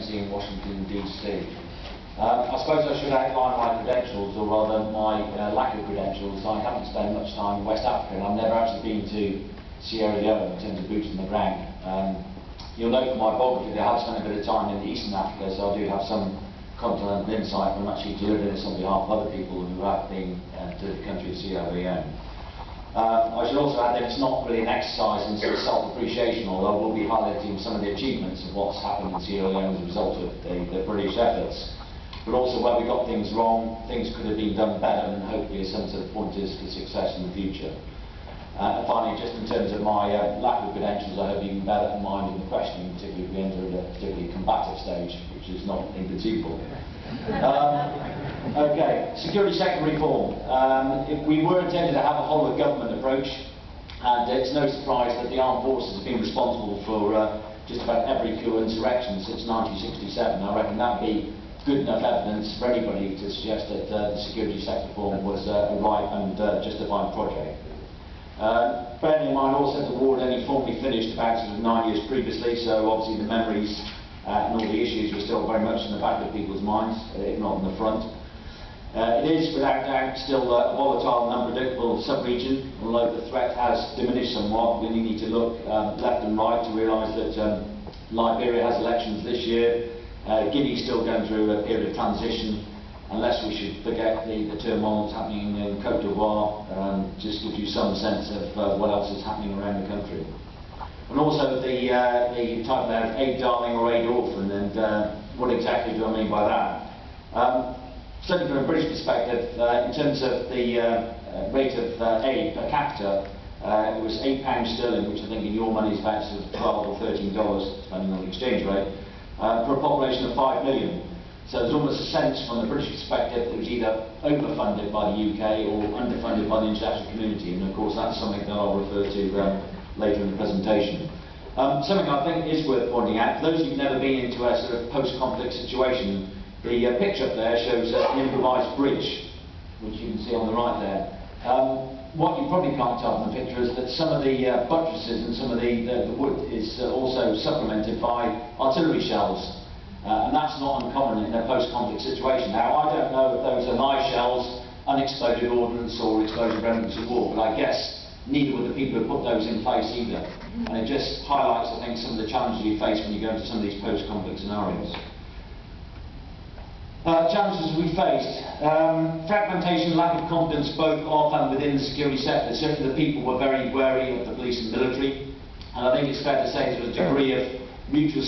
Embassy in Washington, D.C. I suppose I should outline my credentials, or rather my lack of credentials. I haven't spent much time in West Africa, and I've never actually been to Sierra Leone in terms of boots on the ground. You'll note from my biography that I have spent a bit of time in Eastern Africa, so I do have some continental insight, and I'm actually delivering this on behalf of other people who have been to the country of Sierra Leone. I should also add that it's not really an exercise in sort of self-appreciation, although I will be highlighting some of the achievements of what's happened in Sierra Leone as a result of the British efforts. But also where we got things wrong, things could have been done better, and hopefully some sort of pointers for success in the future. And finally, just in terms of my lack of credentials, I hope you can bear that in mind in the questioning, particularly if we enter at a particularly combative stage, which is not inconceivable. Okay, security sector reform. If we were intended to have a whole of government approach, and it's no surprise that the armed forces have been responsible for just about every coup insurrection since 1967. I reckon that would be good enough evidence for anybody to suggest that the security sector reform was a right and justified project. Bearing in mind also the war had only formally finished about sort of 9 years previously, so obviously the memories and all the issues were still very much in the back of people's minds, if not in the front. It is without doubt still a volatile and unpredictable sub-region, although the threat has diminished somewhat. We only need to look left and right to realise that Liberia has elections this year, Guinea is still going through a period of transition, unless we should forget the turmoil that's happening in Côte d'Ivoire. Just gives you some sense of what else is happening around the country. And also the title there of aid darling or aid orphan, and what exactly do I mean by that? Certainly from a British perspective, in terms of the rate of aid per capita, it was £8 sterling, which I think in your money is about sort of $12 or $13, depending on the exchange rate, for a population of 5 million. So there's almost a sense from the British perspective that it was either overfunded by the UK or underfunded by the international community, and of course that's something that I'll refer to later in the presentation. Something I think is worth pointing out, for those who've never been into a sort of post-conflict situation, the picture up there shows an improvised bridge, which you can see on the right there. What you probably can't tell from the picture is that some of the buttresses and some of the wood is also supplemented by artillery shells. And that's not uncommon in a post-conflict situation. Now, I don't know if those are live shells, unexploded ordnance or explosive remnants of war, but I guess neither were the people who put those in place either. And it just highlights, I think, some of the challenges you face when you go into some of these post-conflict scenarios. Challenges we faced. Fragmentation, lack of confidence both of and within the security sector. Certainly the people were very wary of the police and military, and I think it's fair to say there was a degree of mutual